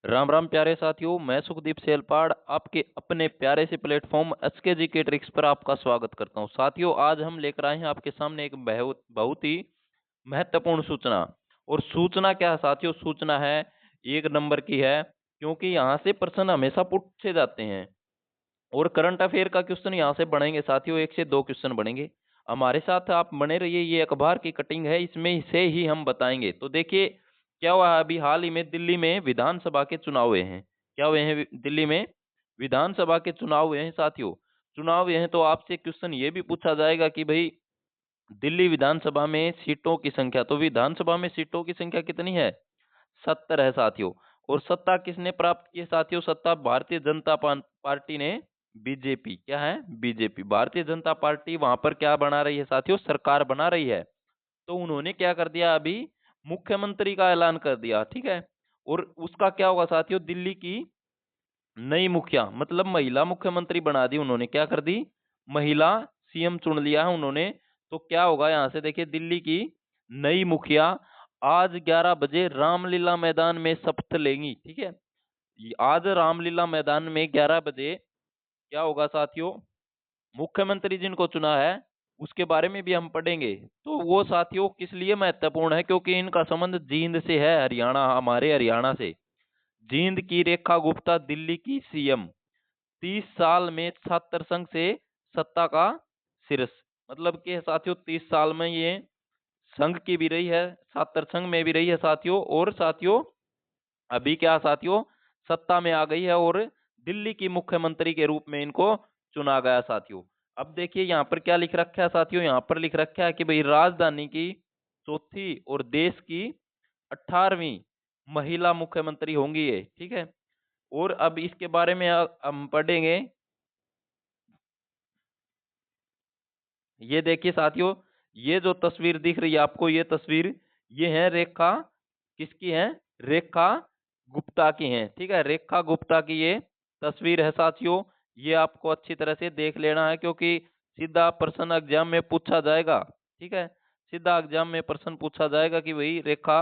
राम राम प्यारे साथियों, मैं सुखदीप सेलपाड़ आपके अपने प्यारे से प्लेटफॉर्म एसके के ट्रिक्स पर आपका स्वागत करता हूं। साथियों, आज हम लेकर आए हैं आपके सामने एक बहुत बहुत ही महत्वपूर्ण सूचना। और सूचना क्या है साथियों? सूचना है एक नंबर की है, क्योंकि यहाँ से प्रश्न हमेशा पूछे जाते हैं और करंट अफेयर का क्वेश्चन यहाँ से बनेंगे साथियों। एक से दो क्वेश्चन बनेंगे। हमारे साथ आप बने रहिए। ये अखबार की कटिंग है, इसमें से ही हम बताएंगे। तो देखिए क्या हुआ है। अभी हाल ही में दिल्ली में विधानसभा के चुनाव हुए हैं। क्या हुए हैं? दिल्ली में विधानसभा के चुनाव हुए हैं साथियों। चुनाव हुए हैं तो आपसे क्वेश्चन ये भी पूछा जाएगा कि भाई दिल्ली विधानसभा में सीटों की संख्या, तो विधानसभा में सीटों की संख्या कितनी है? 70 है साथियों। और सत्ता किसने प्राप्त की है साथियों? सत्ता भारतीय जनता पार्टी ने। बीजेपी क्या है? बीजेपी, भारतीय जनता पार्टी वहां पर क्या बना रही है साथियों? सरकार बना रही है। तो उन्होंने क्या कर दिया अभी? मुख्यमंत्री का ऐलान कर दिया, ठीक है। और उसका क्या होगा साथियों? दिल्ली की नई मुखिया, मतलब महिला मुख्यमंत्री बना दी उन्होंने। क्या कर दी? महिला सीएम चुन लिया है उन्होंने। तो क्या होगा यहां से देखिए, दिल्ली की नई मुखिया आज 11 बजे रामलीला मैदान में शपथ लेंगी, ठीक है। आज रामलीला मैदान में 11 बजे क्या होगा साथियों? मुख्यमंत्री जिनको चुना है उसके बारे में भी हम पढ़ेंगे। तो वो साथियों किस लिए महत्वपूर्ण है? क्योंकि इनका संबंध जींद से है, हरियाणा, हमारे हरियाणा से। जींद की रेखा गुप्ता दिल्ली की सीएम। 30 साल में छात्र संघ से सत्ता का शीर्ष। मतलब कि साथियों 30 साल में ये संघ की भी रही है, छात्र संघ में भी रही है साथियों। और साथियों अभी क्या साथियों? सत्ता में आ गई है और दिल्ली की मुख्यमंत्री के रूप में इनको चुना गया साथियों। अब देखिए यहाँ पर क्या लिख रखा है साथियों। यहाँ पर लिख रखा है कि भाई राजधानी की चौथी और देश की 18वीं महिला मुख्यमंत्री होंगी ये, ठीक है। और अब इसके बारे में हम पढ़ेंगे। ये देखिए साथियों, ये जो तस्वीर दिख रही है आपको, ये तस्वीर ये है रेखा, किसकी है? रेखा गुप्ता की है, ठीक है। रेखा गुप्ता की ये तस्वीर है साथियों। ये आपको अच्छी तरह से देख लेना है, क्योंकि सीधा प्रश्न एग्जाम में पूछा जाएगा, ठीक है। सीधा एग्जाम में प्रश्न पूछा जाएगा कि भाई रेखा,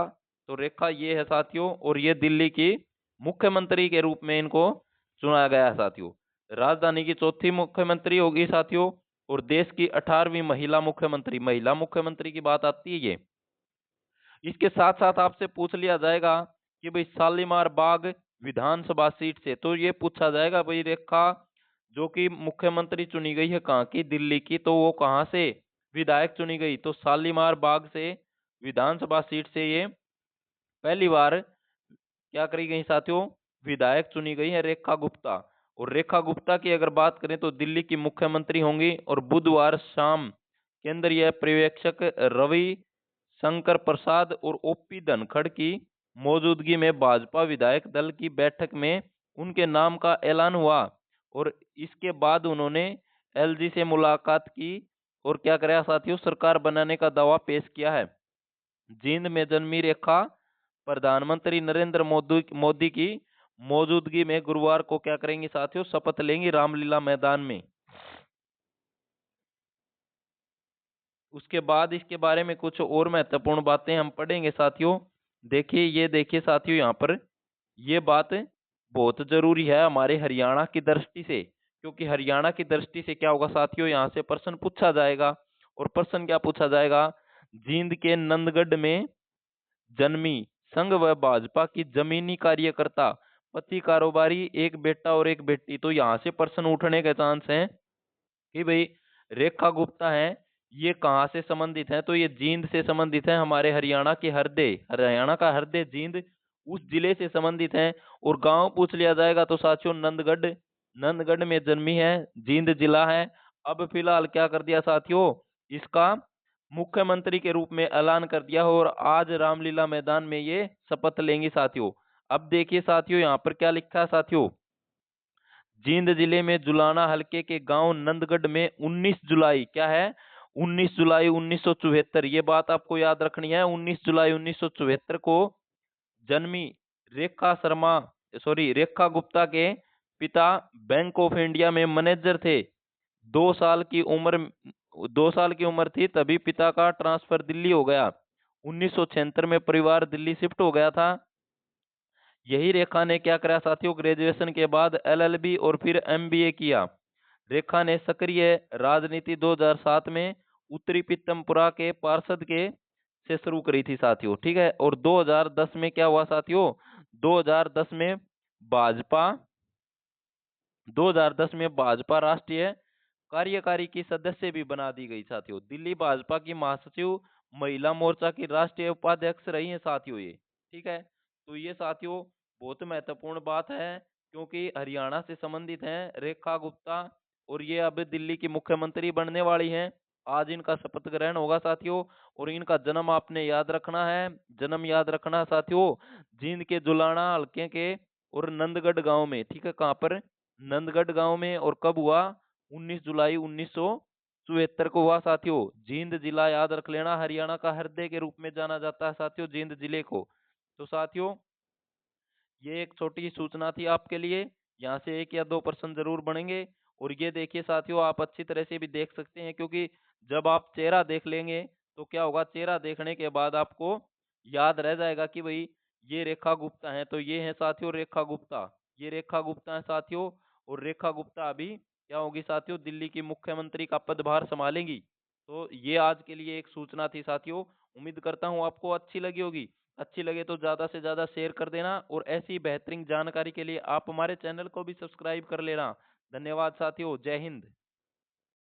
तो रेखा ये है साथियों। और ये दिल्ली की मुख्यमंत्री के रूप में इनको चुना गया है साथियों। राजधानी की चौथी मुख्यमंत्री होगी साथियों। और देश की 18वीं महिला मुख्यमंत्री की बात आती है ये। इसके साथ साथ आपसे पूछ लिया जाएगा कि भाई शालीमार बाग विधानसभा सीट से, तो ये पूछा जाएगा भाई रेखा जो कि मुख्यमंत्री चुनी गई है कहाँ की? दिल्ली की। तो वो कहाँ से विधायक चुनी गई? तो शालीमार बाग से विधानसभा सीट से ये पहली बार क्या करी गई साथियों? विधायक चुनी गई है रेखा गुप्ता। और रेखा गुप्ता की अगर बात करें तो दिल्ली की मुख्यमंत्री होंगी। और बुधवार शाम केंद्रीय पर्यवेक्षक रवि शंकर प्रसाद और ओपी धनखड़ की मौजूदगी में भाजपा विधायक दल की बैठक में उनके नाम का ऐलान हुआ। और इसके बाद उन्होंने एलजी से मुलाकात की और क्या कराया साथियों? सरकार बनाने का दावा पेश किया है। जींद में जन्मी रेखा प्रधानमंत्री नरेंद्र मोदी की मौजूदगी में गुरुवार को क्या करेंगी साथियों? शपथ लेंगी रामलीला मैदान में। उसके बाद इसके बारे में कुछ और महत्वपूर्ण बातें हम पढ़ेंगे साथियों। देखिए, ये देखिए साथियों, यहाँ पर ये बात बहुत जरूरी है हमारे हरियाणा की दृष्टि से। क्योंकि हरियाणा की दृष्टि से क्या होगा साथियों? यहाँ से प्रश्न पूछा जाएगा। और प्रश्न क्या पूछा जाएगा? जींद के नंदगढ़ में जन्मी संघ व भाजपा की जमीनी कार्यकर्ता, पति कारोबारी, एक बेटा और एक बेटी। तो यहाँ से प्रश्न उठने के चांस हैं कि भाई रेखा गुप्ता है, ये कहाँ से संबंधित है? तो ये जींद से संबंधित है, हमारे हरियाणा के हरदे, हरियाणा का हरदे जींद उस जिले से संबंधित है। और गांव पूछ लिया जाएगा तो साथियों नंदगढ़, नंदगढ़ में जन्मी है, जींद जिला है। अब फिलहाल क्या कर दिया साथियों? इसका मुख्यमंत्री के रूप में ऐलान कर दिया हो और आज रामलीला मैदान में ये शपथ लेंगी साथियों। अब देखिए साथियों, यहाँ पर क्या लिखा है साथियों? जींद जिले में जुलाना हलके के गांव नंदगढ़ में 19 जुलाई, क्या है? 19 जुलाई 1974, ये बात आपको याद रखनी है। 19 जुलाई 1974 को जन्मी रेखा शर्मा, सॉरी रेखा गुप्ता के पिता बैंक ऑफ इंडिया में मैनेजर थे। 2 साल की उम्र 2 साल की उम्र थी तभी पिता का ट्रांसफर दिल्ली हो गया। 1976 में परिवार दिल्ली शिफ्ट हो गया था। यही रेखा ने क्या करा साथियों, ग्रेजुएशन के बाद LLB और फिर MBA किया। रेखा ने सक्रिय राजनीति 2007 में उत्तरी पीतमपुरा के पार्षद के से शुरू करी थी साथियों, ठीक है। और 2010 में क्या हुआ साथियों, 2010 में भाजपा 2010 में भाजपा राष्ट्रीय कार्यकारी की सदस्य भी बना दी गई साथियों। दिल्ली भाजपा की महासचिव, महिला मोर्चा की राष्ट्रीय उपाध्यक्ष रही हैं साथियों ये, ठीक है। तो ये साथियों बहुत महत्वपूर्ण बात है, क्योंकि हरियाणा से संबंधित हैं रेखा गुप्ता, और ये अब दिल्ली की मुख्यमंत्री बनने वाली हैं। आज इनका शपथ ग्रहण होगा साथियों। और इनका जन्म आपने याद रखना है, जन्म याद रखना साथियों, जींद के जुलाना हल्के के और नंदगढ़ गांव में, ठीक है। कहाँ पर, नंदगढ़ गांव में। और कब हुआ, 19 जुलाई 1974 को हुआ साथियों। जींद जिला याद रख लेना, हरियाणा का हृदय के रूप में जाना जाता है साथियों जींद जिले को। तो साथियों ये एक छोटी सूचना थी आपके लिए, यहाँ से 1 या 2 प्रश्न जरूर बनेंगे। और ये देखिए साथियों, आप अच्छी तरह से भी देख सकते हैं, क्योंकि जब आप चेहरा देख लेंगे तो क्या होगा, चेहरा देखने के बाद आपको याद रह जाएगा कि भाई ये रेखा गुप्ता है। तो ये है साथियों रेखा गुप्ता, ये रेखा गुप्ता है साथियों। और रेखा गुप्ता अभी क्या होगी साथियों, दिल्ली की मुख्यमंत्री का पदभार संभालेंगी। तो ये आज के लिए एक सूचना थी साथियों। उम्मीद करता हूँ आपको अच्छी लगी होगी। अच्छी लगे तो ज़्यादा से ज़्यादा शेयर कर देना, और ऐसी बेहतरीन जानकारी के लिए आप हमारे चैनल को भी सब्सक्राइब कर लेना। धन्यवाद साथियों, जय हिंद।